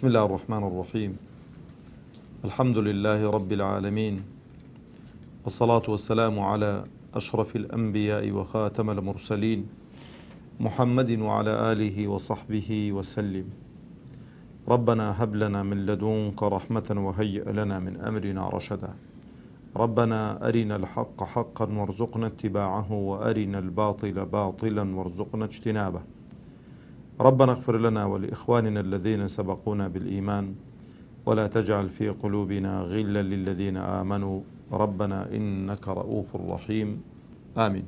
بسم الله الرحمن الرحيم. الحمد لله رب العالمين، والصلاة والسلام على أشرف الأنبياء وخاتم المرسلين محمد وعلى آله وصحبه وسلم. ربنا هب لنا من لدنك رحمة وهيئ لنا من أمرنا رشدا. ربنا أرنا الحق حقا وارزقنا اتباعه وأرنا الباطل باطلا وارزقنا اجتنابه. ربنا اغفر لنا ولإخواننا الذين سبقونا بالإيمان ولا تجعل في قلوبنا غلا للذين آمنوا ربنا إنك رؤوف رحيم آمين.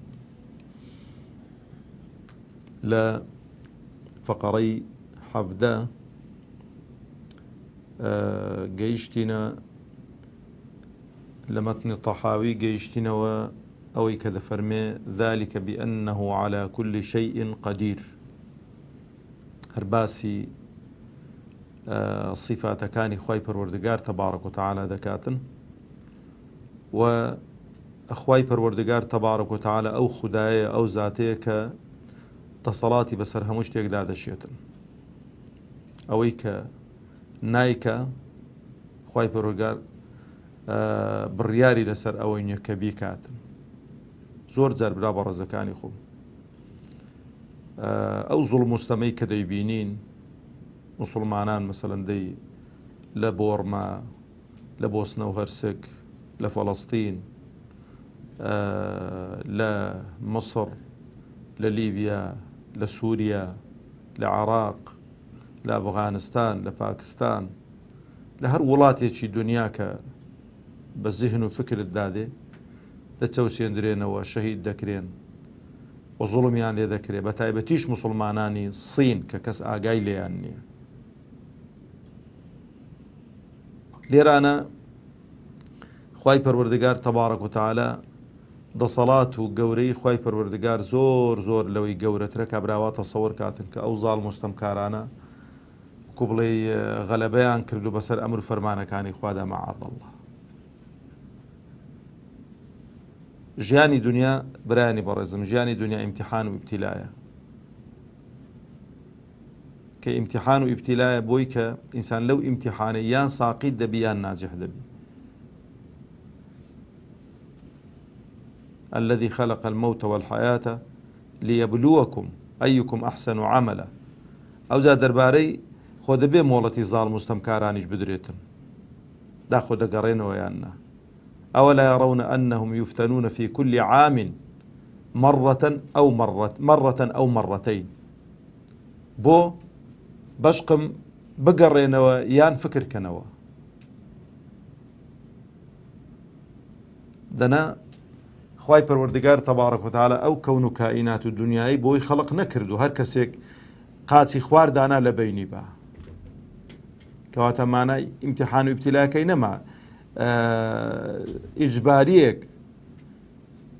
لا فقري حفدا جيشتنا لمتن الطحاوي جيشتنا أو كذا فرمي ذلك بأنه على كل شيء قدير. هرباسي صفات كاني خواي پروردگار تبارك وتعالى دكاتن وأخواي پروردگار تبارك وتعالى أو خدايا أو ذاتيك تصلاتي بسر هموش تيك دادا شيتن أويك نايكا خواي پروردگار بڕیاری لەسەر ئەوەی کە بیکاتن زۆر جار برا بە ڕێزەکانی خۆم ئەو زوڵم مستەمەی کە دەیبینین موسڵمانان مەسەڵەن دەی لە بۆڕما لە بۆسنە و هەرسک لە فەڵەستین لە مەسڕ لە لیبیا لە سووریا لە عێراق لە ئەفغانستان لە پاکستان لە هەر وڵاتێکی دنیا کە بە زیهن و فکرت دادێ دەچەوسێندرێنەوە شەهید دەکرێن و زوڵمیان لێ دەکرێت بە تایبەتیش موسڵمانانی سین کە کەس ئاگای لێیان نییە. لێرانە خوای پەروەردگار تەبارەک و تەعالە دەسەڵات و گەورەی خوای پەروەردگار زۆر زۆر لەوەی گەورەترە کە براوە تەسەوەر کاتن کە ئەو زاڵ مستەمکارانە کو بڵێ غەلەبەیان کرد و بەسەر ئەمر و فەرمانەکانی خوادا مەعاذەڵڵا. ژیانی دنیا برایانی بەڕێزم ژیانی دنیا ئیمتیحان و ئیبتیلایە کە ئیمتیحان و ئیبتیلایە بۆی کە ئینسان لەو ئیمتیحانە یان ساقیت دەبی یان ناجح دەبی. الذي خلق الموت والحياة ليبلوكم أيكم أحسن عملا. ئەو جا دەربارەی خۆ دەبێ مۆڵەتی زاڵ مستەمکارانیش بدرێتن دا خۆ دەگەڕێنەوە یان نا. أولا يرون أنهم يفتنون في كل عام مرة أو مرتين بۆ بەشقم بگەڕێنەوە یان فکرکەنەوە. دەنا خوای پەروەردگار تەبارەک و تەعالە ئەو کەون و کائینات و دنیای بۆی خەڵق نەکرد و هەر کەسێک قاچی خواردانا لە بینی بە کەواتە مانای ئیمتیحان و ئیبتیلاکەی نەما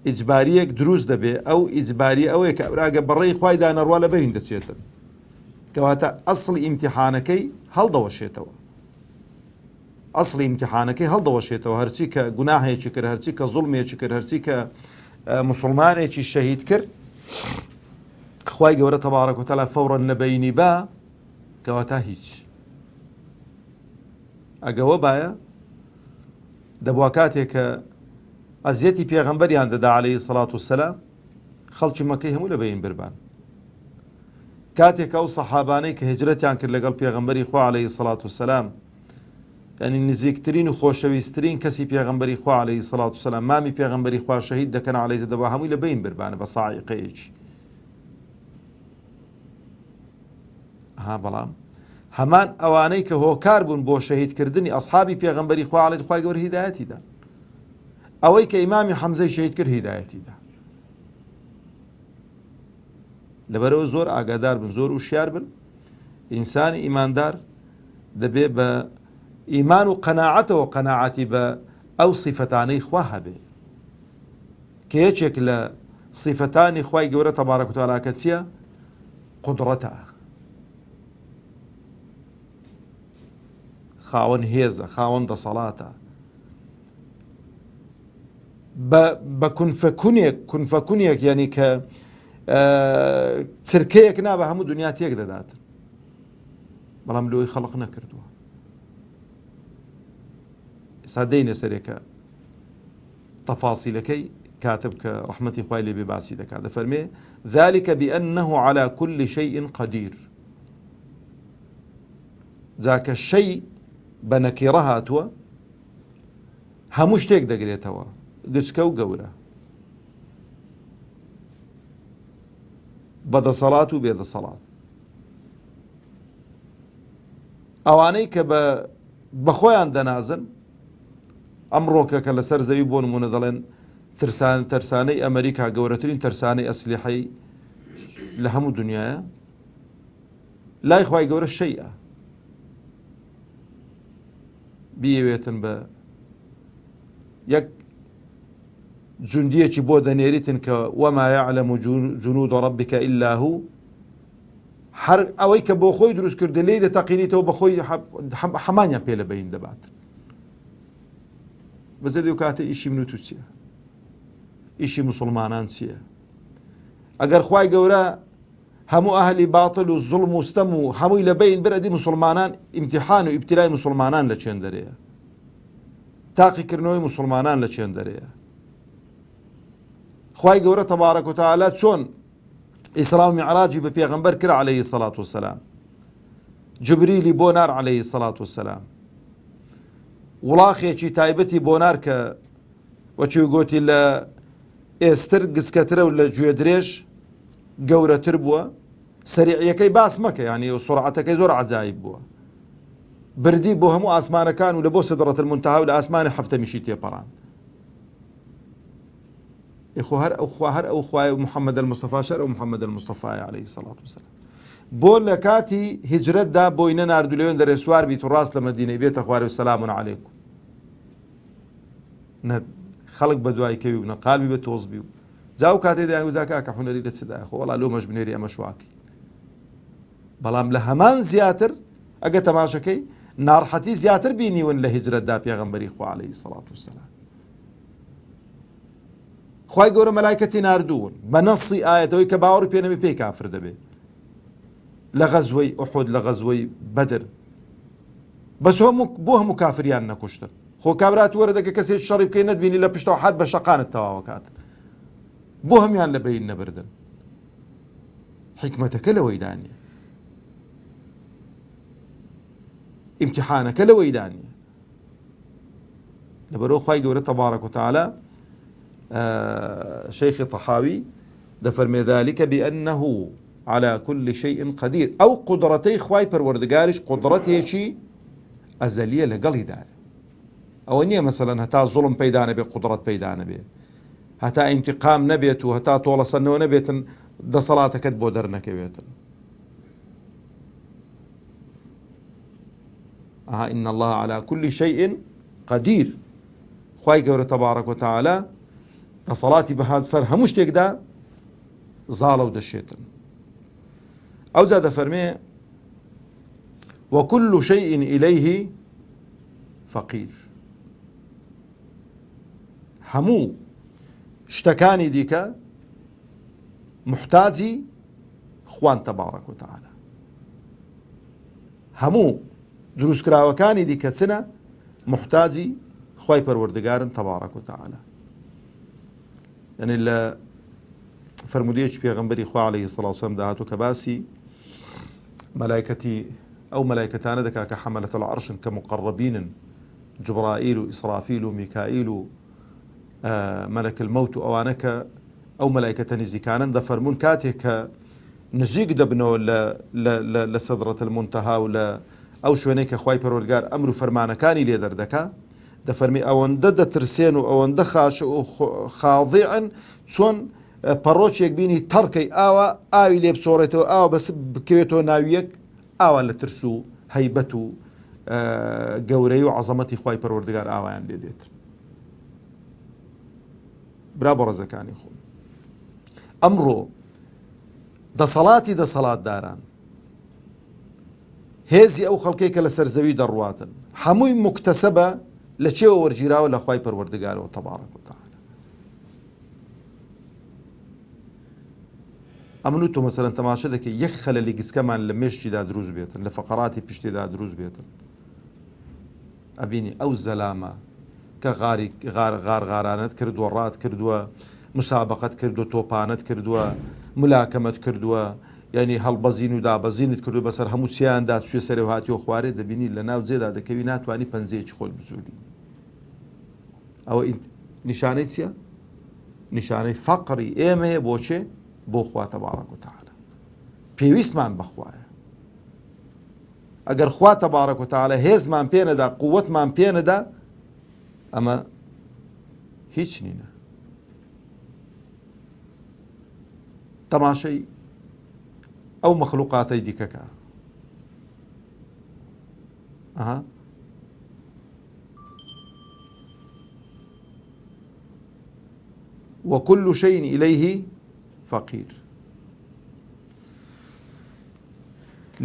ئیجباریەک دروست دەبێ ئەو ئیجباری ئەوەیە کە ئەوراگە بەڕێی خوای دانەڕوا لە بین دەچێتن کەواتە ئەسڵی ئیمتیحانەکەی هەڵدەوەشێتەوە ئەسڵی ئیمتیحانەکەی هەڵدەوەشێتەوە هەرچی کە گوناهێکی کرد هەرچی کە زوڵمێکی کرد هەرچی کە موسڵمانێکی شەهید کرد خوای گەورە تەبارەک و تەعالە فەورەن نەبەینی با کەواتە هیچ ئەگەوە باە دەبوا کاتێک کە ئەزیەتی پێغەمبەریان دەدا عەلەیهی سەڵات وسەلام خەڵکی مەکەی هەموو لە بەین بربان. کاتێک ئەو سەحابانەی کە هیجرەتیان کرد لەگەڵ پێغەمبەری خوا عەلەیهی سەڵات وسەلام یعنی نزیکترین و خۆشەویستترین کەسی پێغەمبەری خوا عەلەیهی سەڵات وسەلام مامی پێغەمبەری خوا شەهید دەکەن عەلەیهی دەبا هەمووی لە بەین بربانە بە ساعیقەیەکی. بەڵام هەمان ئەوانەی کە هۆکار بوون بۆ شەهیدکردنی ئەسحابی پێغەمبەری خوا عەلەیهی خوای گەورە هیدایەتی دا. ئەوەی کە ئیمامی حەمزەی شەهید کرد هیدایەتی دا. لەبەرەوە زۆر ئاگادار بن زۆر وشیار بن. ئینسانی ئیماندار دەبێ بە ئیمان و قەناعەتەوە قەناعەتی بە ئەو سیفەتانەی خوا هەبێ کە یەکێک لە سیفەتانی خوای گەورە تەبارەک و تەعالە کە چییە؟ قودڕەتە، خاوەن هێزە، خاوەن دەسەڵاتە، بە کونفەکونێک یعنی کە چرکەیەک نابە هەموو دنیا تێک دەداتن. بەڵام لەوەی خەڵق نەکردووە. ئێستا دەینە سەرێکە تەفاسیلەکەی كاتب كرحمتي خوای لێ بێ باسی دەکات دەفەرمێ ذلك بأنه على كل شيء قدير. ذاك الشيء بنكرة هاتووە هەموو شتێک دەگرێتەوە گچکە و گەورە بەدەسەڵات و بێدەسەڵات. ئەوانەی کە بەخۆیان دەنازن ئەمڕۆکە کە لەسەر زەوی بۆ نمونە دەڵێن تەرسانەی ئەمریکا گەورەترین تەرسانەی ئەسلیحەی لە هەموو دنیاە، لای خوای گەورە شەیئە بیەوێتن بە یەک جوندیەکی بۆ دەنێریتن کە وما يعلم جنود ربك إلا هو، هەر ئەوەی کە بۆ خۆی دروست کردە لێی دەتەقینیتەوە بە خۆی هەمانیان پێ لە بەین دەبات. بەزە دێ و کاتە ئیشی من و تو چییە؟ ئیشی مسلمانان چییە؟ ئەگەر خوای گەورە هەموو ئەهلی باتڵ و زوڵم و ستەم و هەمووی لە بەین برەدی مسلمانان ئیمتیحان و ئیبتیلای مسلمانان لە چێن دەرەیە، تاقیکردنەوەی مسلمانان لە چێن دەرەیە. خوای گەورە تەبارەک و تەعالا چۆن ئیسرا و میعراجی بە پێغەمبەر کرا عەلەیهی السەڵات وەسەلام، جبریلی بۆ نار عەلەیهی السەڵات وەسەلام، وڵاخێکی تایبەتی بۆ نار کە وەچی گوتی لە ئێستر گچکەترە و لە گوێ درێژ گەورەتر بووە، سەریعیەکەی باس مەکە، یعنی سرعەتەکەی زۆر عەجایب بووە، بردی بۆ هەموو ئاسمانەکان و لە بۆ سدرەت المونتەها و لە ئاسمانی حەفتەمیشی تێپەڕاند. ئێخۆ هەر ئەو خوای محەممەد المستەفا شەر ئەو محەممەد المستەفای عەلەیهی السەڵات وەسەلام بۆ لە کاتی هیجرەتدا بۆی نەناردو لەوێن دەرێ سوار بیت و ڕاست لە مەدینەی بێتە خوارێ و سەلامون عەلەیکم، نە خەڵک بە دوای کەوی و نە قالبی بە تۆز بی و جا و کاتێ دایانگوزا کاکە حونەری لە چدایە خۆ وەڵا لۆمەش بنێری ئەمە شواکی. بەڵام لە هەمان زیاتر ئەگە تەماشەکەی ناڕحەتی زیاتر بینیون لە هیجرەتدا پێغەمبەری خوا عەلەیهی السەڵات وەسەلام. خوای گەورە مەلایکەتی ناردوون بە نەسی ئایەتەوەی کە باوەڕی پێ نەبێ پێی کافر دەبێ لە غەزوەی ئوحود لە غەزوەی بەدر، بەس بۆ هەموو کافریان نەکوشتن. خۆ کابرات وەرە دەکە کەسێک شەڕی بکەی نەتبینی لە پشتەوە حەد بە شەقانت تەواوە کاتن، بۆ هەمیان لە بەین نەبردن. حیکمەتەکە لەوەی دانیە، ئیمتیحانەکە لەوەی دانیە. لەبەرەوە خوای گەورە تەبارەک و تەعالا شيخ طحاوي دفرمي ذلك بأنه على كل شيء قدير، أو قدرتي خواي پروردگارش قدرتي شي أزلية لقلي دار، أو نية مثلا هتا ظلم بيدا نبي قدرت بيدا نبي، هتا انتقام نبيت وهتا طول صنو نبيت دا صلاتك بو درنك بيت. إن الله على كل شيء قدير. خواي قول تبارك وتعالى تصلاتي بهذا سر هموش تيقدا زالو دشيتن. أو زاد فرمي وكل شيء إليه فقير. همو اشتكاني ديكا محتاجي خوان تبارك وتعالى. همو دروس كراوكاني ديكا سنة محتاجي خواي پروردگارن تبارك وتعالى. يعني اللي فرموديش پیغمبري خوا عليه الصلاة والسلام دهاتو كباسي ملائكتي أو ملائكتان دكا كحملة العرش كمقربين جبرائيل وإسرافيل وميكائيل ملك الموت أوانك أو ملائكة نزيكانا دا فرمون كاتك نزيق دبنو لسدرة المنتهى ولا أو شوينيك خواي پروردگار أمر فرمانا كاني ليدر دكا دا فرمي أوان دا ترسين وأوان دا خاضعا چون پروش يك بيني تركي آوا آوي ليب صورته آوا بس بكويتو ناويك آوا لترسو هيبتو قوريو عظمتي خواي پروردگار آوا يعني ليديت برا برزكاني خو أمرو دا صلاتي دا صلاة داران هێزی ئەو خەڵکەی کە لە سەرزەوی دەڕواتن هەمووی مکتەسەبە لە چێوە وەرگیراوە لە خوای پەروەردگارەوە تەبارەک و تەعالە. ئەمن و تۆ مەسەلەن تەماشا دەکەی یەک خەلەلی گسکەمان لە مێشتیدا دروست بێتن لە فەقەراتی پشتێدا دروست بێتن ئەبینی ئەو زەلامە کە غارانت کردووە ڕات کردووە مسابقەت کردو تۆپانت کردووە ملاکەمت کردووە یعنی هەڵبەزین و دابەزینت کردو بەسەر هەموو چیاندا توێ سەرێ و هاتیۆ خوارێ دەبینی لە ناو جێدا دەکەوی ناتوانانی پەنجەیەکی خۆت بزولی ئەوە نیشانەی چییە؟ نیشانەی فەقری ئێمەیە بۆچێ؟ بۆ خوا تەبارەک و تەعالە پێویستمان بەخوایە ئەگەر خوا تەبارەک و تەعالە هێزمان پێ نەدا قووەتمان پێ نەدا ئەمە هیچ نینە تەماشەی ئەو مەخلوقاتەی دیکەکە وكل شيء إليه فقير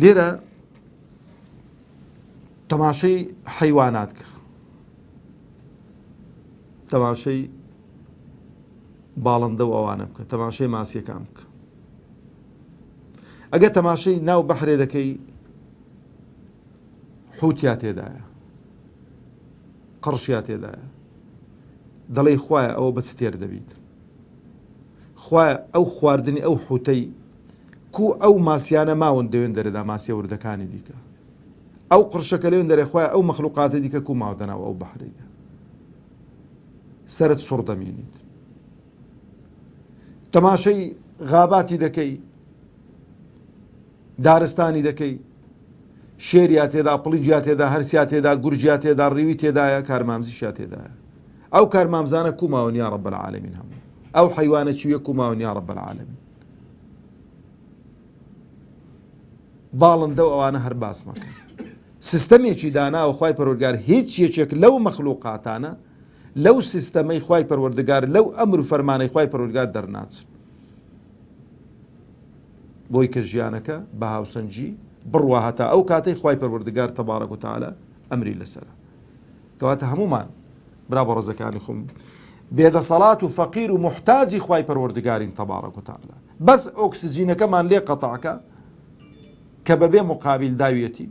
لێرە تەماشەی حەیوانات کە تەماشەی باڵندە و ئەوانە بکە تەماشەی ماسیەکان بکە ئەگە تەماشەی ناو بەحرێ دەکەی حوتیا تێدایە قڕشیا تێدایە دەڵێی خوایە ئەوە بە چ تێر دەبیت خوایە ئەو خواردنی ئەو حوتەی کو ئەو ماسیانە ماون دەوێن دەرەدا ماسیە وردەکانی دیکە ئەو قڕشەکە لێن دەرێ خوایە ئەو مەخلوقاتە دیکە کو ماودەناو ئەو بەحرەیدا سەرت سوڕ دەمێنیت تەماشەی غاباتی دەکەی دارستانی دەکەی شێریا تێدا پڵیجیا تێدا هەرسیا تێدا گورجیا تێدا ڕیوی تێدایە کارمامزیشیا تێدایە ئەو کارمامزانە کو ماون یا رب العالمین هەموو ئەو حەیوانە چویە کو ماون یا رب العالمین باڵندە و ئەوانە هەر باس مەکەن سیستەمێکی داناوە خوای پەروەردگار هیچ یەکێک لەو مەخلوقاتانە لەو سیستەمەی خوای پەروەردگار لەو ئەمر و فەرمانەی خوای پەروەردگار دەرناچن بۆی کە ژیانەکە بە هاوسەنجی بڕوا هەتا ئەو کاتەی خوای پەروەردگار تەبارەک و تەعالە ئەمری لەسەرە کەواتە هەمومان برا بە ڕێزەکانی خۆم بێدەسەڵات و فەقیر و محتاجی خوای پەروەردگارین تەبارەک و تەعالە بەس ئۆکسجینەکەمان لێ قەتەعکە کە بەبێ مقابل داویەتی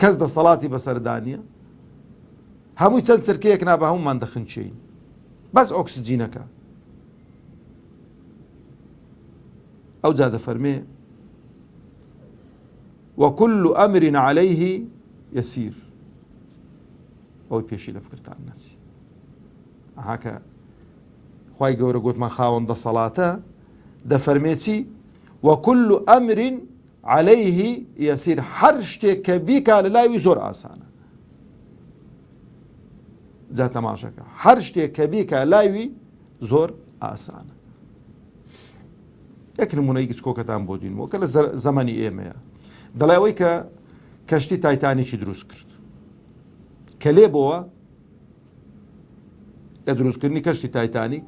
کەس دەسەڵاتی بەسەردانیە هەمووی چەند سرکەیەک نابە هەمومان دەخنچین بەس ئۆکسجینەکە ئەو جا دەفەرمێ وكل أمر عليه يسير ئەوی پێشی لە فکرتان نەسی ئاکە خوای گەورە گوتمان خاوەندە سەڵاتە دەفەرمێ چی وكل أمر عليه يسير هەر شتێک کە بیکا لە لایوی زۆر ئاسانە جا تەماشەکە هەر شتێک کە بیکا لایوی زۆر ئاسانە یەک نمونەی کچکۆکەتان بۆ دینەوە کە لە زەمانی ئێمەیە دەڵێ ئەوەی کە کەشتی تایتانیکی دروست کرد کە لێ بۆوە لە دروستکردنی کەشتی تایتانیک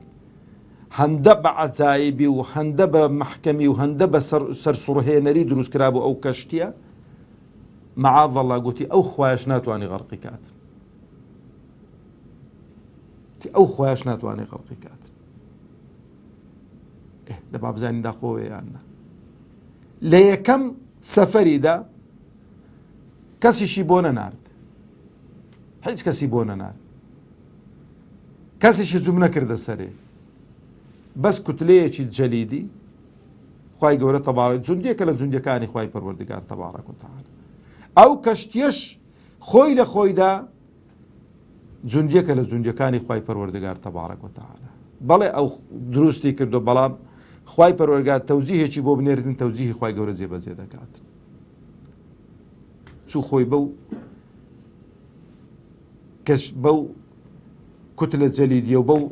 هەندە بە عەجایبی و هەندە بە مەحکەمی و هەندە بە سەرسوڕهێنەری دروست کرا بۆ ئەو کەشتیە مەعاذەڵڵا گوتی ئەو خوایەش ناتوانێ غەرقی کات ئەو خوایەش ناتوانێ غەرقی کات دەبا بزانین داخۆوە یاننا لە یەکەم سەفەریدا کەسیشی بۆ نەنارد هیچ کەسی بۆ نەنارد کەسیشی جوم نەکردە سەرێ بەس کوتلەیەکی جەلیدی خوای گەورە تەبارەک جوندێکە لە جوندەکانی خوای پەروەردگار تەبارەک و تەعالە ئەو کەشتیەش خۆی لە خۆیدا جوندێکە لە جوندەکانی خوای پەروەردگار تەبارەک و تەعالە بەڵێ ئەو دروستی کردو بەڵام خوای پەروەردگار تەوجیهێکی بۆ بنێردن تەوجیهی خوای گەورە جێبەجێ دەکات چوو خۆی بەو کوتلە جەلیدیە و بەو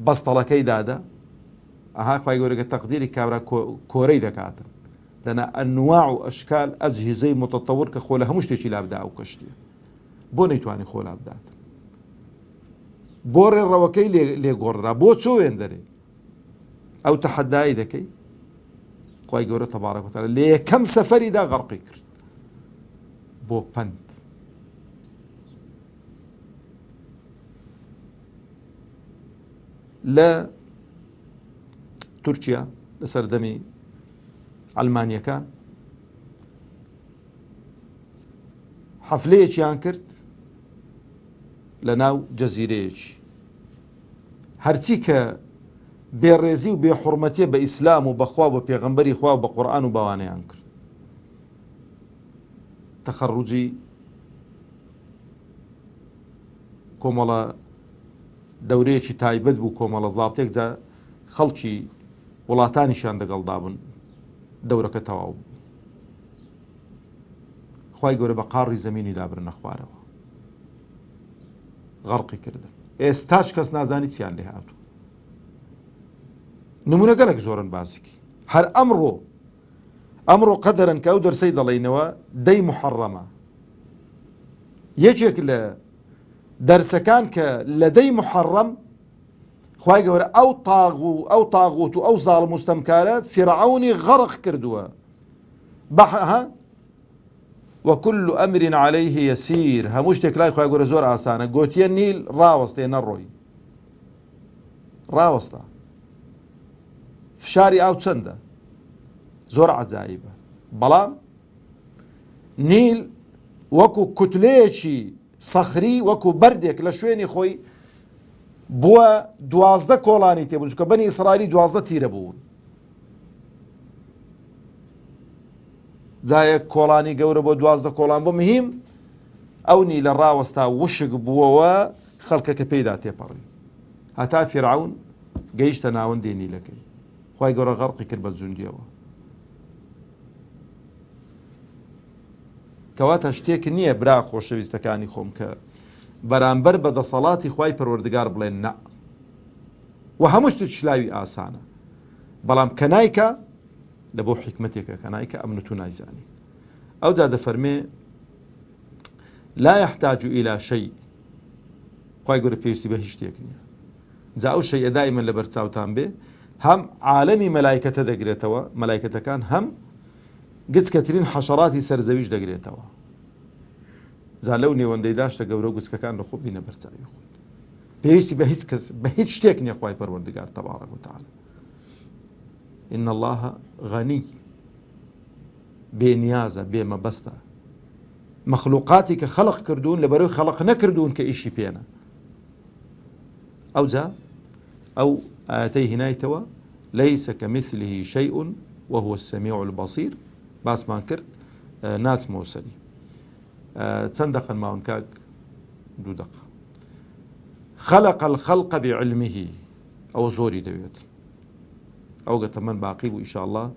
بەستەڵەکەی دادا ئەها خوای گەورەگە تەقدیری کابرا کۆرەی دەکاتن دەنا ئەنواع و ئەشکال ئەجهیزەی متەتەور کە خۆ لە هەموو شتێکی لابدا ئەو کەشتیە بۆ نەیتوانی خۆ لابدات بۆ ڕێڕەوەکەی لێگۆڕرا بۆ چۆوێن دەرێ ئەو تەحەدای دەکەی خوای گەورە تەبارەک و تەعالە لە یەکەم سەفەریدا غەرقی کرد بۆ پەند لە تورکیا لەسەر دەمی ئەلمانیەکان حەفلەیەکیان کرد لە ناو جەزیرەیەکی هەرچی کە بێڕێزی و بێحورمەتیە بە ئیسلام و بەخوا و بە پێغەمبەری خوا و بە قورئان و باوانەیان کرد. تەخەڕوجی کۆمەڵە دەورەیەکی تایبەت بوو، کۆمەڵە زابطێک جا خەڵکی وڵاتانیشان دەگەڵدا بوون، دەورەکە تەواو بوو. خوای گەورە بە قاڕی زەمینی دابرنە خوارەوە، غەڕقی کردن. ئێستاش کەس نازانی چیان لێ هاتوو. نمونە گەلێک زۆرن باسیکی. هەر ئەمڕۆ قەدەرن کە ئەو دەرسەی دەڵێنەوە دەی محەڕەمە. یەکێک لە دەرسەکان کە لە دەی محەڕەم خوای گەورە ئەو تاغوت و ئەو زاڵم مستەمکارە فیرعەونی غەڕق کردووە. وكل أمر عليه يسير، هەموو شتێک لای خوای گەورە زۆر ئاسانە. گوتیە نیل ڕاوەستێ نەڕۆی، ڕاوەستە. فشاری ئاو چەندە؟ زۆر عەجایبە. بەڵام نیل وەکو کوتلەیەکی سەخری، وەکو بەردێک لە شوێنی خۆی بووە 12 کۆڵانی تێبوون، چونکە بەنی ئیسرائیلی 12 تیرە بوون. جایەک کۆڵانی گەورە بۆ 12 کۆڵان بۆ مهم ئەو نیلە ڕاوەستا وشک بووەوە خەڵکەکە پێیدا تێپەڕی، هەتا فیرعەون گەیشتە ناوەندی نیلەکەی. خوای گەورە غەڕقی کرد بە جوندیەوە. کەواتە شتێک نییە برا خۆشەویستەکانی خۆم کە بەرامبەر بە دەسەڵاتی خوای پەروەردگار بڵێن نە، و هەموو شتێک شلاوی ئاسانە. بەڵام کە نایکە لە بۆ حکمتێکە، کە نایکە ئەمن تو نایزانی. ئەو جا دەفەرمێ لا يحتاج إلى شيء، خوای گەورە پێویستی بە هیچ شتێک نییە. جا ئەو شەیئە دائیمەن لە بەرچاوتان بێ، هەم عالەمی مەلایکەتە دەگرێتەوە، مەلایکەتەکان، هەم گچکەترین حەشەڕاتی سەرزەویش دەگرێتەوە. جا لەو نێوەندەیدا شتە گەورە و گچکەکان لە خۆ بینە بەرچاوی خۆت. پێویستی بە هیچ کەس بە هیچ شتێک نییە خوای پەروەردگار تەبارەک و تەعالا. إن الله غني، بێنیازە، بێمەبەستە. مەخلوقاتی کە خەڵق کردوون لەبەرەوەی خەڵق نەکردوون کە ئیشی پێنە. ئەو جا ئەو ئاەتەی هێنایتەوە لەیسە کەمیثلیه شەیء وهو السەمیع البەصیر، باسمان کرد ناچمەوە سەری. چەند دەقەن ماون کاک؟ 2 دقە. خەلق الخەلق بعلمه، ئەو زۆری دەوێت. ئەو گەتەمەن باقی بوو ئینشاءالله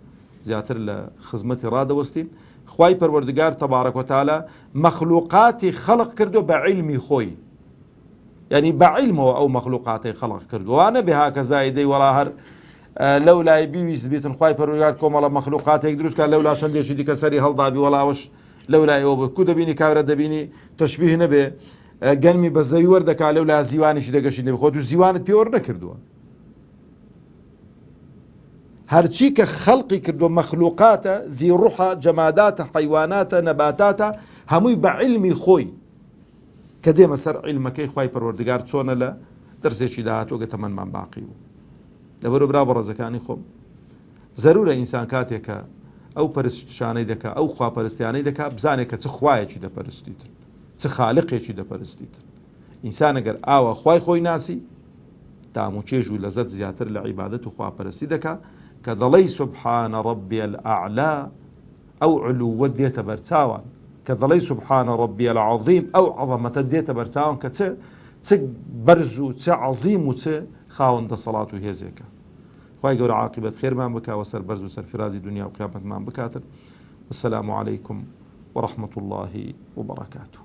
زیاتر لە خزمەتی ڕادەوەستین. خوای پەروەردگار تەبارەک و تەعالا مەخلوقاتی خەڵق کردو بە عیلمی خۆی، یعنی بە عیلمەوە ئەو مەخلوقاتی خەڵق کردو. وانە بێ هاکە زایدەی وەڵا هەر لەو لای بیویست بیتن خوای پەروەردگار کۆمەڵە مەخلوقاتێک دروستکە لەو لا شەندێکی دیکە سەری هەڵدابی وەڵاوەش لەو لای ئەوە بوو. کو دەبینی کاورە دەبینی تەشبیه نەبێ گەنمی بە زەوی وەردەکا لەو لا زیوانیشی دەگەشی نەبێ، خۆت و زیوانت پێوەڕ نەکردووە. هەرچی کە خەڵقی کردو مەخلوقاتە، ذی ڕوحە، جەماداتە، حەیواناتە، نەباتاتە، هەمووی بە عیلمی خۆی کە دێمە سەر عیلمەکەی خوای پەروەردگار چۆنە لە دەرسێکی داهاتوە گەتەمەنمان باقی بوو. لەبەرەوە برا بەڕێزەکانی خۆم زەرورە ئینسان کاتێکە ئەو پەرستشانەی دەکا، ئەو خواپەرستیانەی دەکا، بزانێت کە چ خوایەکی دەپەرستیتن، چ خالقێکی دەپەرستیتن. ئینسان ئەگەر ئاوە خوای خۆی ناسی، تاموچێژ و لەزەت زیاتر لە عیبادەت و خواپەرستی دەکا، کە دەڵێی سبحانە ڕەبی الأعلا، ئەو علووە دێتە بەرچاوان، کە دەڵێی سبحانە ڕەبی العەظیم، ئەو عەظەمەتە دێتە بەرچاوان کە چ بەرز و چ عەظیم و چ خاوەندە سەڵات و هێزێکە. خوای گەورە عاقبەت خێرمان بکا و سەر بەرز و سەرفرازی دنیا و قیامەتمان بکاتن. والسلام عليكم ورحمة الله وبركاته.